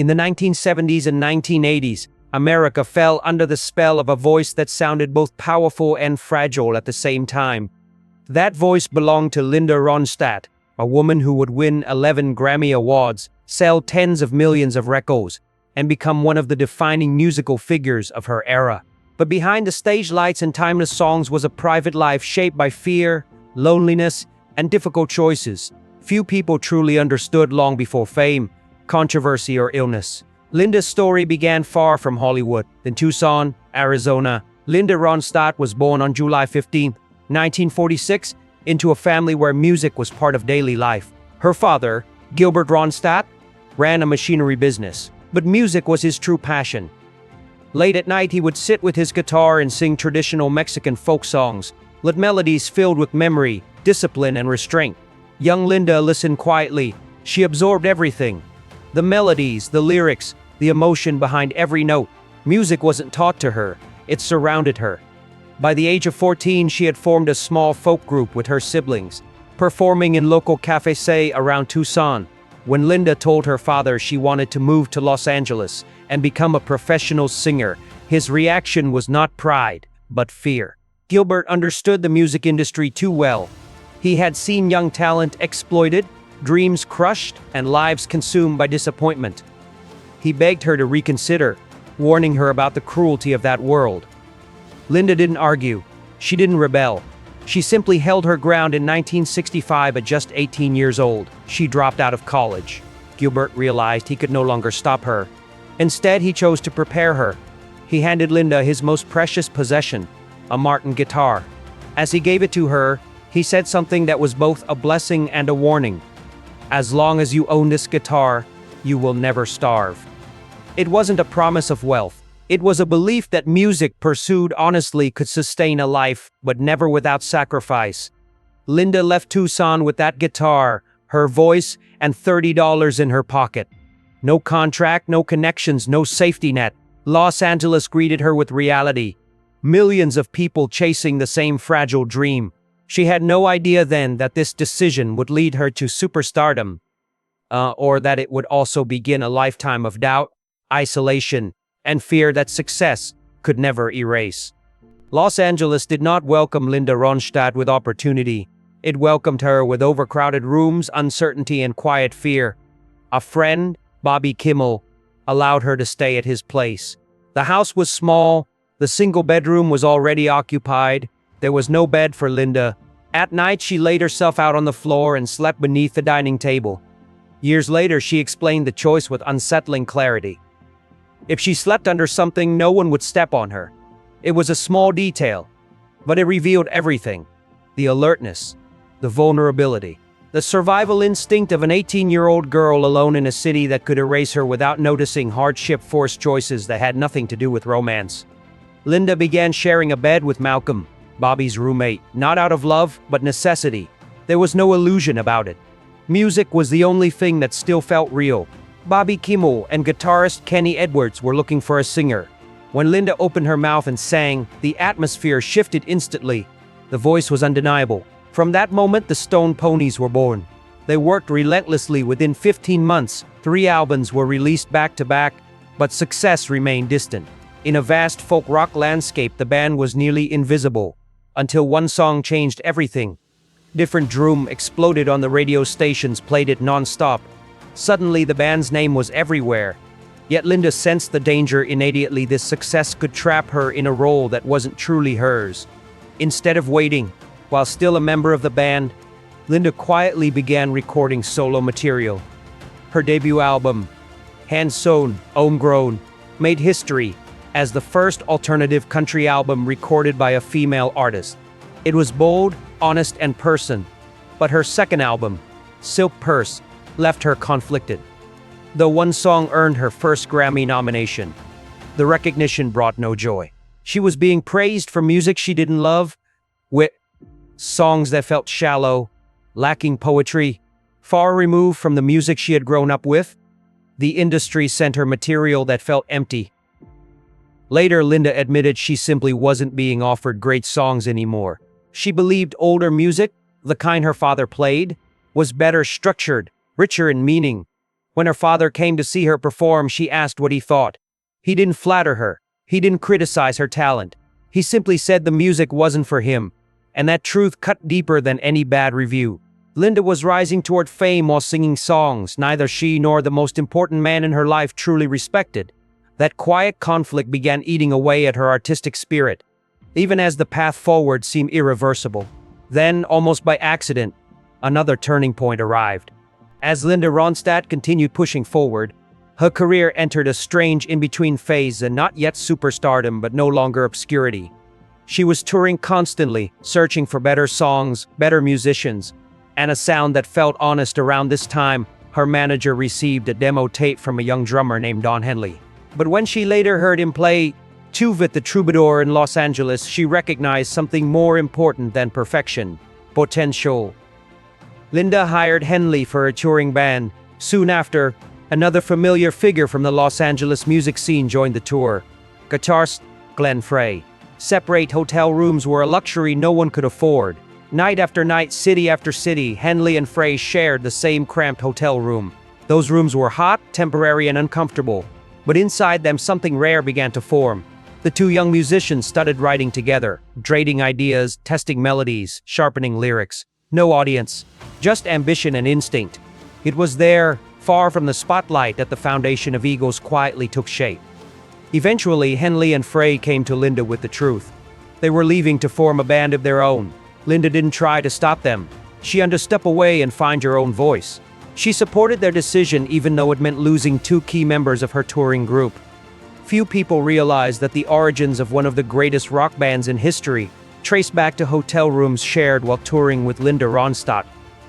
In the 1970s and 1980s, America fell under the spell of a voice that sounded both powerful and fragile at the same time. That voice belonged to Linda Ronstadt, a woman who would win 11 Grammy Awards, sell tens of millions of records, and become one of the defining musical figures of her era. But behind the stage lights and timeless songs was a private life shaped by fear, loneliness, and difficult choices. Few people truly understood long before fame, controversy, or illness. Linda's story began far from Hollywood. In Tucson, Arizona, Linda Ronstadt was born on July 15, 1946, into a family where music was part of daily life. Her father, Gilbert Ronstadt, ran a machinery business, but music was his true passion. Late at night, he would sit with his guitar and sing traditional Mexican folk songs, with melodies filled with memory, discipline, and restraint. Young Linda listened quietly. She absorbed everything. The melodies, the lyrics, the emotion behind every note. Music wasn't taught to her, it surrounded her. By the age of 14, she had formed a small folk group with her siblings, performing in local cafes around Tucson. When Linda told her father she wanted to move to Los Angeles and become a professional singer, his reaction was not pride, but fear. Gilbert understood the music industry too well. He had seen young talent exploited, dreams crushed, and lives consumed by disappointment. He begged her to reconsider, warning her about the cruelty of that world. Linda didn't argue. She didn't rebel. She simply held her ground. In 1965, at just 18 years old, she dropped out of college. Gilbert realized he could no longer stop her. Instead, he chose to prepare her. He handed Linda his most precious possession, a Martin guitar. As he gave it to her, he said something that was both a blessing and a warning. "As long as you own this guitar, you will never starve." It wasn't a promise of wealth. It was a belief that music pursued honestly could sustain a life, but never without sacrifice. Linda left Tucson with that guitar, her voice, and $30 in her pocket. No contract, no connections, no safety net. Los Angeles greeted her with reality. Millions of people chasing the same fragile dream. She had no idea then that this decision would lead her to superstardom, or that it would also begin a lifetime of doubt, isolation, and fear that success could never erase. Los Angeles did not welcome Linda Ronstadt with opportunity. It welcomed her with overcrowded rooms, uncertainty, and quiet fear. A friend, Bobby Kimmel, allowed her to stay at his place. The house was small. The single bedroom was already occupied. There was no bed for Linda. At night, she laid herself out on the floor and slept beneath the dining table. Years later, she explained the choice with unsettling clarity. If she slept under something, no one would step on her. It was a small detail, but it revealed everything. The alertness, the vulnerability, the survival instinct of an 18-year-old girl alone in a city that could erase her without noticing. Hardship forced choices that had nothing to do with romance. Linda began sharing a bed with Malcolm, Bobby's roommate, not out of love, but necessity. There was no illusion about it. Music was the only thing that still felt real. Bobby Kimmel and guitarist Kenny Edwards were looking for a singer. When Linda opened her mouth and sang, the atmosphere shifted instantly. The voice was undeniable. From that moment, the Stone Ponies were born. They worked relentlessly. Within 15 months, 3 albums were released back to back, but success remained distant. In a vast folk rock landscape, the band was nearly invisible, until one song changed everything. Different Drum exploded on the radio stations, played it non-stop. Suddenly, the band's name was everywhere. Yet Linda sensed the danger immediately. This success could trap her in a role that wasn't truly hers. Instead of waiting, while still a member of the band, Linda quietly began recording solo material. Her debut album, Hand-Sewn, Homegrown, made history as the first alternative country album recorded by a female artist. It was bold, honest, and personal, but her second album, Silk Purse, left her conflicted. Though one song earned her first Grammy nomination, the recognition brought no joy. She was being praised for music she didn't love, with songs that felt shallow, lacking poetry, far removed from the music she had grown up with. The industry sent her material that felt empty. Later, Linda admitted she simply wasn't being offered great songs anymore. She believed older music, the kind her father played, was better structured, richer in meaning. When her father came to see her perform, she asked what he thought. He didn't flatter her. He didn't criticize her talent. He simply said the music wasn't for him. And that truth cut deeper than any bad review. Linda was rising toward fame while singing songs neither she nor the most important man in her life truly respected. That quiet conflict began eating away at her artistic spirit, even as the path forward seemed irreversible. Then, almost by accident, another turning point arrived. As Linda Ronstadt continued pushing forward, her career entered a strange in-between phase, and not yet superstardom but no longer obscurity. She was touring constantly, searching for better songs, better musicians, and a sound that felt honest. Around this time, her manager received a demo tape from a young drummer named Don Henley. But when she later heard him play Tuvit the Troubadour in Los Angeles, she recognized something more important than perfection: potential. Linda hired Henley for her touring band. Soon after, another familiar figure from the Los Angeles music scene joined the tour: guitarist Glenn Frey. Separate hotel rooms were a luxury no one could afford. Night after night, city after city, Henley and Frey shared the same cramped hotel room. Those rooms were hot, temporary, and uncomfortable. But inside them, something rare began to form. The two young musicians started writing together, trading ideas, testing melodies, sharpening lyrics. No audience, just ambition and instinct. It was there, far from the spotlight, that the foundation of egos quietly took shape. Eventually, Henley and Frey came to Linda with the truth. They were leaving to form a band of their own. Linda didn't try to stop them. She understood: step away and find your own voice. She supported their decision even though it meant losing two key members of her touring group. Few people realize that the origins of one of the greatest rock bands in history trace back to hotel rooms shared while touring with Linda Ronstadt.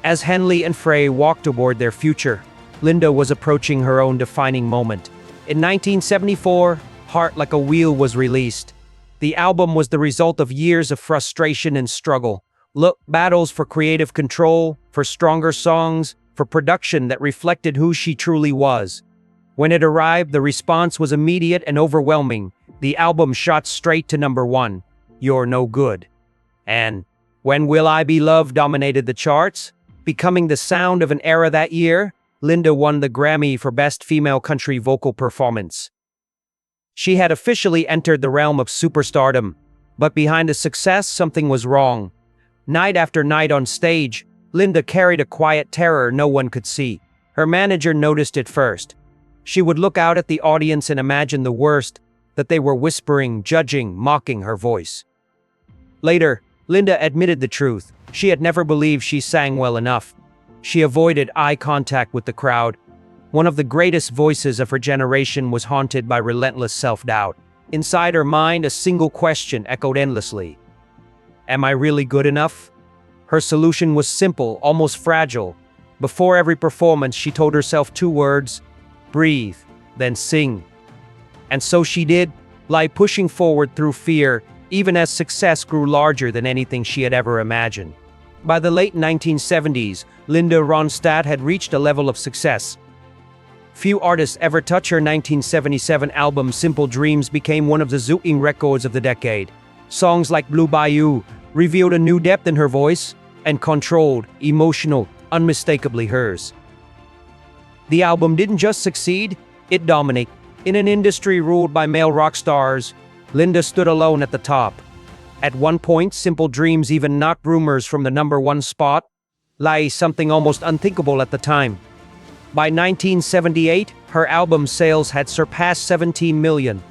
As Henley and Frey walked toward their future, Linda was approaching her own defining moment. In 1974, Heart Like a Wheel was released. The album was the result of years of frustration and struggle. Battles for creative control, for stronger songs, for production that reflected who she truly was. When it arrived, the response was immediate and overwhelming. The album shot straight to #1, You're No Good. And When Will I Be Loved dominated the charts, becoming the sound of an era. That year, Linda won the Grammy for Best Female Country Vocal Performance. She had officially entered the realm of superstardom, but behind the success, something was wrong. Night after night on stage, Linda carried a quiet terror no one could see. Her manager noticed it first. She would look out at the audience and imagine the worst, that they were whispering, judging, mocking her voice. Later, Linda admitted the truth. She had never believed she sang well enough. She avoided eye contact with the crowd. One of the greatest voices of her generation was haunted by relentless self-doubt. Inside her mind, a single question echoed endlessly: am I really good enough? Her solution was simple, almost fragile. Before every performance, she told herself 2 words: breathe, then sing. And so she did, pushing forward through fear, even as success grew larger than anything she had ever imagined. By the late 1970s, Linda Ronstadt had reached a level of success few artists ever touch. Her 1977 album Simple Dreams became one of the zooming records of the decade. Songs like Blue Bayou revealed a new depth in her voice, and controlled, emotional, unmistakably hers. The album didn't just succeed, it dominated. In an industry ruled by male rock stars, Linda stood alone at the top. At one point, Simple Dreams even knocked rumors from the #1 spot, something almost unthinkable at the time. By 1978, her album sales had surpassed 17 million.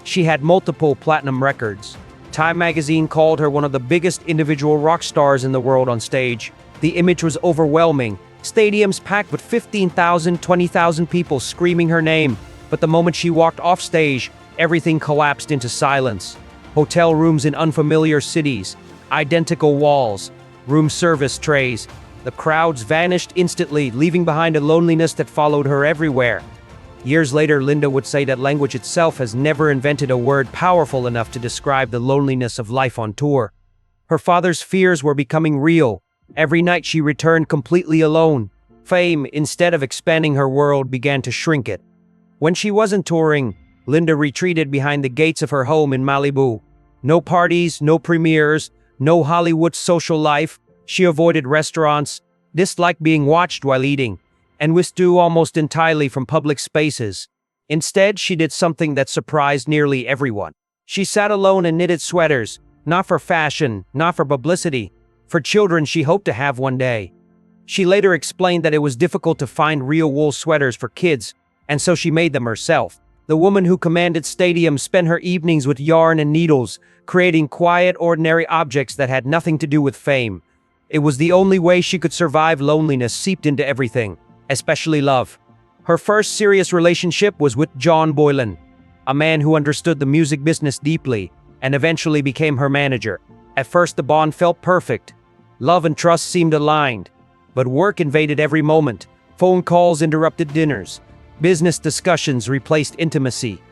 She had multiple platinum records. Time magazine called her one of the biggest individual rock stars in the world on stage. The image was overwhelming. Stadiums packed with 15,000, 20,000 people screaming her name. But the moment she walked off stage, everything collapsed into silence. Hotel rooms in unfamiliar cities, identical walls, room service trays. The crowds vanished instantly, leaving behind a loneliness that followed her everywhere. Years later, Linda would say that language itself has never invented a word powerful enough to describe the loneliness of life on tour. Her father's fears were becoming real. Every night she returned completely alone. Fame, instead of expanding her world, began to shrink it. When she wasn't touring, Linda retreated behind the gates of her home in Malibu. No parties, no premieres, no Hollywood social life. She avoided restaurants, disliked being watched while eating, and withdrew almost entirely from public spaces. Instead, she did something that surprised nearly everyone. She sat alone and knitted sweaters, not for fashion, not for publicity, for children she hoped to have one day. She later explained that it was difficult to find real wool sweaters for kids, and so she made them herself. The woman who commanded stadiums spent her evenings with yarn and needles, creating quiet, ordinary objects that had nothing to do with fame. It was the only way she could survive loneliness seeped into everything, especially love. Her first serious relationship was with John Boylan, a man who understood the music business deeply and eventually became her manager. At first, the bond felt perfect. Love and trust seemed aligned, but work invaded every moment. Phone calls interrupted dinners. Business discussions replaced intimacy.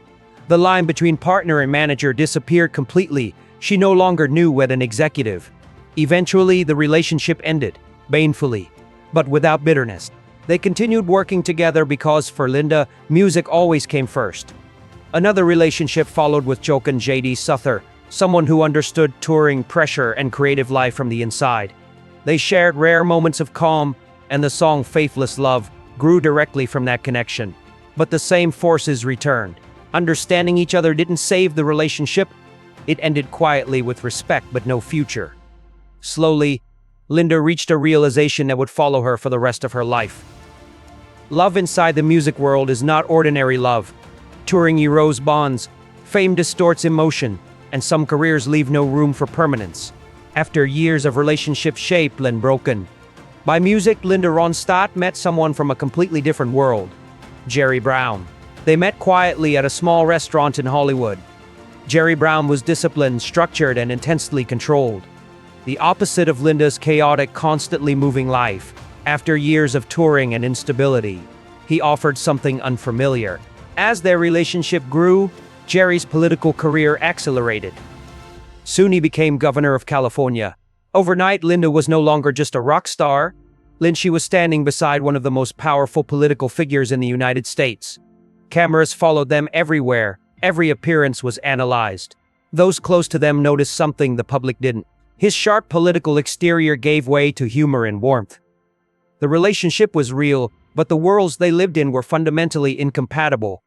The line between partner and manager disappeared completely. She no longer knew what an executive. Eventually, the relationship ended, painfully, but without bitterness. They continued working together because, for Linda, music always came first. Another relationship followed with Jochen J.D. Suther, someone who understood touring, pressure, and creative life from the inside. They shared rare moments of calm, and the song Faithless Love grew directly from that connection. But the same forces returned. Understanding each other didn't save the relationship. It ended quietly with respect but no future. Slowly, Linda reached a realization that would follow her for the rest of her life. Love inside the music world is not ordinary love. Touring erodes bonds, fame distorts emotion, and some careers leave no room for permanence. After years of relationships shaped and broken by music, Linda Ronstadt met someone from a completely different world, Jerry Brown. They met quietly at a small restaurant in Hollywood. Jerry Brown was disciplined, structured, and intensely controlled. The opposite of Linda's chaotic, constantly moving life. After years of touring and instability, he offered something unfamiliar. As their relationship grew, Jerry's political career accelerated. Soon he became governor of California. Overnight, Linda was no longer just a rock star. She was standing beside one of the most powerful political figures in the United States. Cameras followed them everywhere. Every appearance was analyzed. Those close to them noticed something the public didn't. His sharp political exterior gave way to humor and warmth. The relationship was real, but the worlds they lived in were fundamentally incompatible.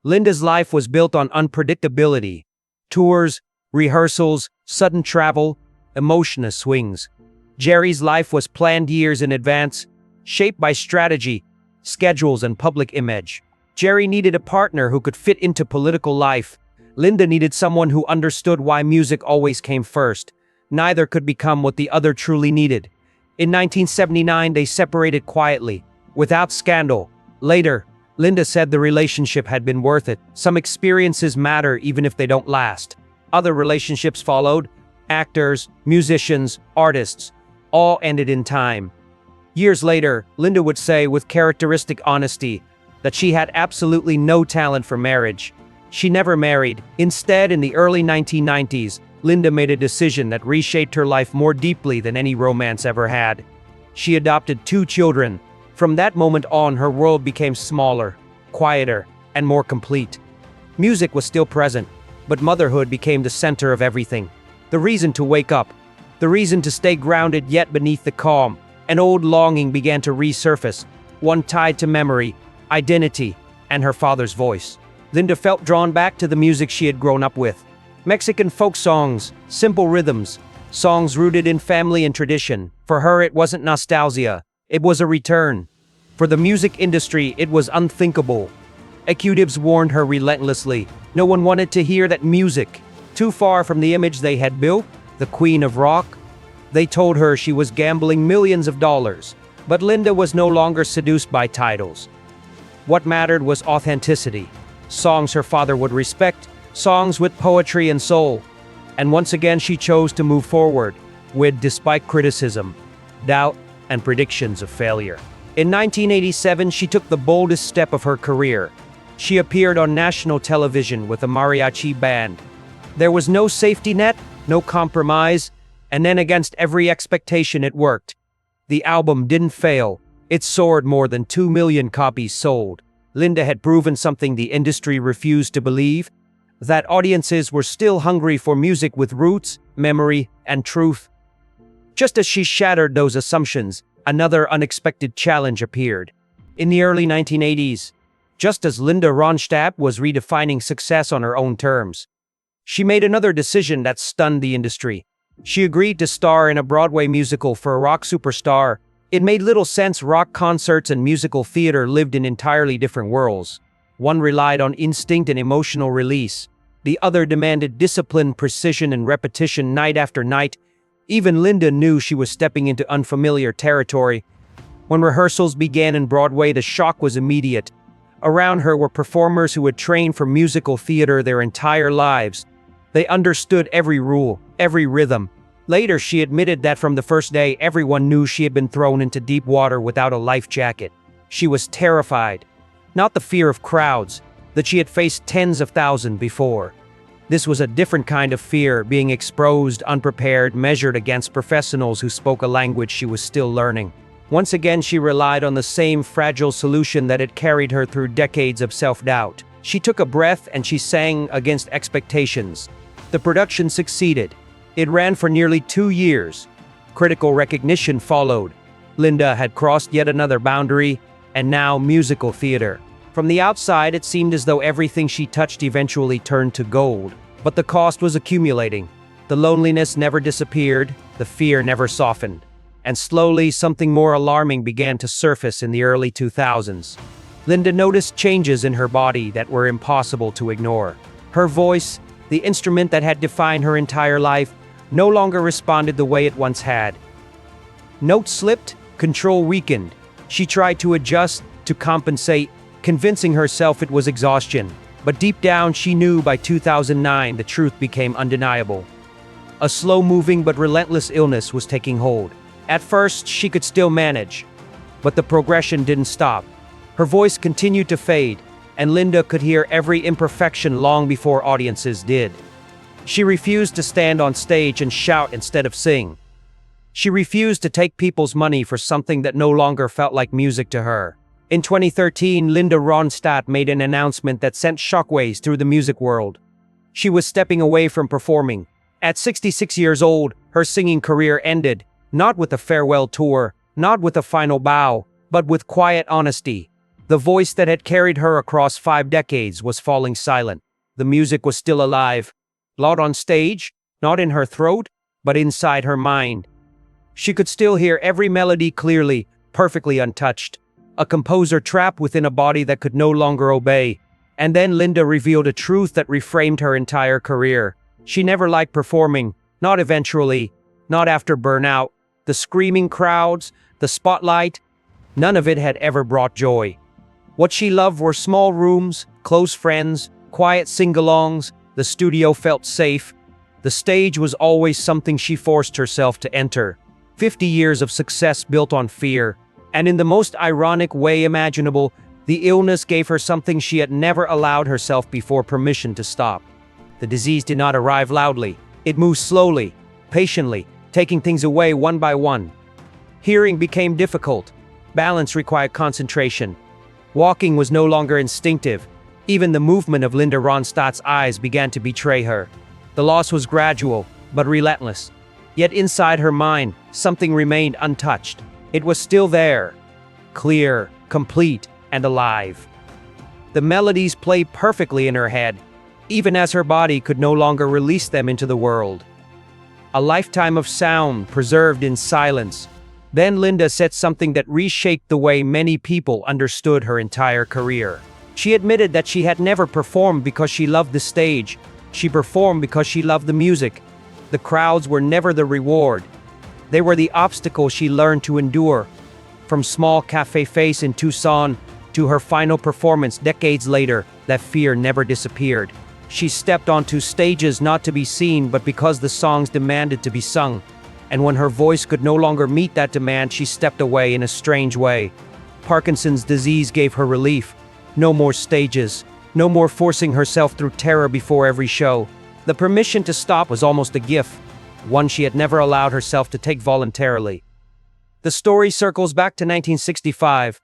Linda's life was built on unpredictability. Tours, rehearsals, sudden travel, emotional swings. Jerry's life was planned years in advance, shaped by strategy, schedules, and public image. Jerry needed a partner who could fit into political life. Linda needed someone who understood why music always came first. Neither could become what the other truly needed. In 1979, they separated quietly, without scandal. Later, Linda said the relationship had been worth it. Some experiences matter even if they don't last. Other relationships followed. Actors, musicians, artists, all ended in time. Years later, Linda would say with characteristic honesty that she had absolutely no talent for marriage. She never married. Instead, in the early 1990s, Linda made a decision that reshaped her life more deeply than any romance ever had. She adopted 2 children. From that moment on, her world became smaller, quieter, and more complete. Music was still present, but motherhood became the center of everything. The reason to wake up, the reason to stay grounded yet beneath the calm. An old longing began to resurface, one tied to memory, identity, and her father's voice. Linda felt drawn back to the music she had grown up with. Mexican folk songs, simple rhythms, songs rooted in family and tradition. For her, it wasn't nostalgia, it was a return. For the music industry, it was unthinkable. Executives warned her relentlessly. No one wanted to hear that music. Too far from the image they had built, the queen of rock. They told her she was gambling millions of dollars. But Linda was no longer seduced by titles. What mattered was authenticity. Songs her father would respect, songs with poetry and soul. And once again she chose to move forward, despite criticism, doubt, and predictions of failure. In 1987, she took the boldest step of her career. She appeared on national television with a mariachi band. There was no safety net, no compromise, and then against every expectation it worked. The album didn't fail. It soared, more than 2 million copies sold. Linda had proven something the industry refused to believe, that audiences were still hungry for music with roots, memory, and truth. Just as she shattered those assumptions, another unexpected challenge appeared. In the early 1980s, just as Linda Ronstadt was redefining success on her own terms, she made another decision that stunned the industry. She agreed to star in a Broadway musical for a rock superstar. It made little sense. Rock concerts and musical theater lived in entirely different worlds. One relied on instinct and emotional release. The other demanded discipline, precision, and repetition night after night. Even Linda knew she was stepping into unfamiliar territory. When rehearsals began in Broadway, the shock was immediate. Around her were performers who had trained for musical theater their entire lives. They understood every rule, every rhythm. Later, she admitted that from the first day, everyone knew she had been thrown into deep water without a life jacket. She was terrified. Not the fear of crowds, that she had faced tens of thousands before. This was a different kind of fear, being exposed, unprepared, measured against professionals who spoke a language she was still learning. Once again, she relied on the same fragile solution that had carried her through decades of self-doubt. She took a breath and she sang against expectations. The production succeeded. It ran for nearly 2 years. Critical recognition followed. Linda had crossed yet another boundary, and now musical theater. From the outside, it seemed as though everything she touched eventually turned to gold. But the cost was accumulating. The loneliness never disappeared, the fear never softened. And slowly, something more alarming began to surface in the early 2000s. Linda noticed changes in her body that were impossible to ignore. Her voice, the instrument that had defined her entire life, no longer responded the way it once had. Notes slipped, control weakened. She tried to adjust, to compensate, convincing herself it was exhaustion. But deep down, she knew by 2009 the truth became undeniable. A slow-moving but relentless illness was taking hold. At first, she could still manage, but the progression didn't stop. Her voice continued to fade, and Linda could hear every imperfection long before audiences did. She refused to stand on stage and shout instead of sing. She refused to take people's money for something that no longer felt like music to her. In 2013, Linda Ronstadt made an announcement that sent shockwaves through the music world. She was stepping away from performing. At 66 years old, her singing career ended, not with a farewell tour, not with a final bow, but with quiet honesty. The voice that had carried her across 5 decades was falling silent. The music was still alive. Not on stage, not in her throat, but inside her mind. She could still hear every melody clearly, perfectly untouched. A composer trapped within a body that could no longer obey. And then Linda revealed a truth that reframed her entire career. She never liked performing, not eventually, not after burnout. The screaming crowds, the spotlight, none of it had ever brought joy. What she loved were small rooms, close friends, quiet sing-alongs. The studio felt safe. The stage was always something she forced herself to enter. 50 years of success built on fear. And in the most ironic way imaginable, the illness gave her something she had never allowed herself before: permission to stop. The disease did not arrive loudly. It moved slowly, patiently, taking things away one by one. Hearing became difficult. Balance required concentration. Walking was no longer instinctive. Even the movement of Linda Ronstadt's eyes began to betray her. The loss was gradual, but relentless. Yet inside her mind, something remained untouched. It was still there, clear, complete, and alive. The melodies played perfectly in her head, even as her body could no longer release them into the world. A lifetime of sound preserved in silence. Then Linda said something that reshaped the way many people understood her entire career. She admitted that she had never performed because she loved the stage. She performed because she loved the music. The crowds were never the reward. They were the obstacle she learned to endure. From small cafe face in Tucson to her final performance decades later, that fear never disappeared. She stepped onto stages not to be seen, but because the songs demanded to be sung. And when her voice could no longer meet that demand, she stepped away in a strange way. Parkinson's disease gave her relief. No more stages. No more forcing herself through terror before every show. The permission to stop was almost a gift, one she had never allowed herself to take voluntarily. The story circles back to 1965.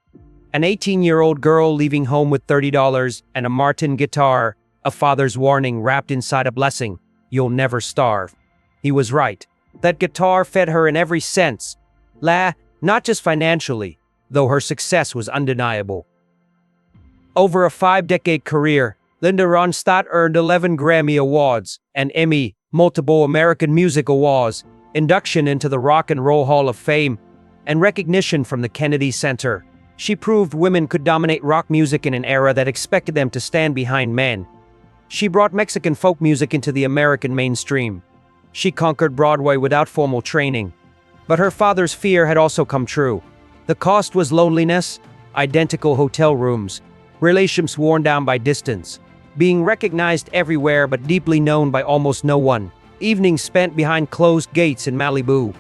An 18-year-old girl leaving home with $30 and a Martin guitar, a father's warning wrapped inside a blessing: you'll never starve. He was right. That guitar fed her in every sense. Not just financially. though her success was undeniable. Over a 5-decade career, Linda Ronstadt earned 11 Grammy Awards, an Emmy, multiple American Music Awards, induction into the Rock and Roll Hall of Fame, and recognition from the Kennedy Center. She proved women could dominate rock music in an era that expected them to stand behind men. She brought Mexican folk music into the American mainstream. She conquered Broadway without formal training. But her father's fear had also come true. The cost was loneliness, identical hotel rooms, relationships worn down by distance, being recognized everywhere but deeply known by almost no one, evenings spent behind closed gates in Malibu,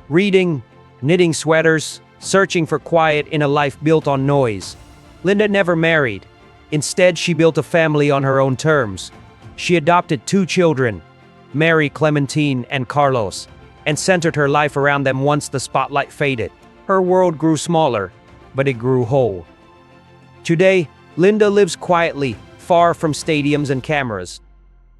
reading, knitting sweaters, searching for quiet in a life built on noise. Linda never married. Instead, she built a family on her own terms. She adopted 2 children, Mary Clementine and Carlos, and centered her life around them once the spotlight faded. Her world grew smaller, but it grew whole. Today, Linda lives quietly, far from stadiums and cameras.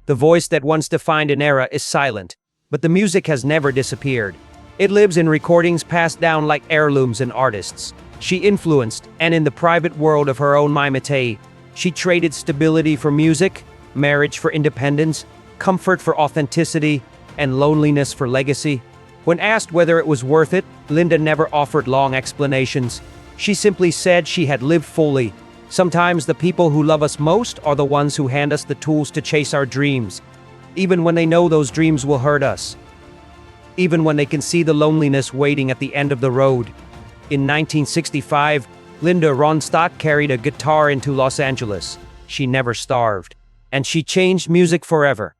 The voice that once defined an era is silent, but the music has never disappeared. It lives in recordings passed down like heirlooms and artists. She influenced, and in the private world of her own mimete, she traded stability for music, marriage for independence, comfort for authenticity, and loneliness for legacy. When asked whether it was worth it, Linda never offered long explanations. She simply said she had lived fully. Sometimes the people who love us most are the ones who hand us the tools to chase our dreams, even when they know those dreams will hurt us. Even when they can see the loneliness waiting at the end of the road. In 1965, Linda Ronstadt carried a guitar into Los Angeles. She never starved. And she changed music forever.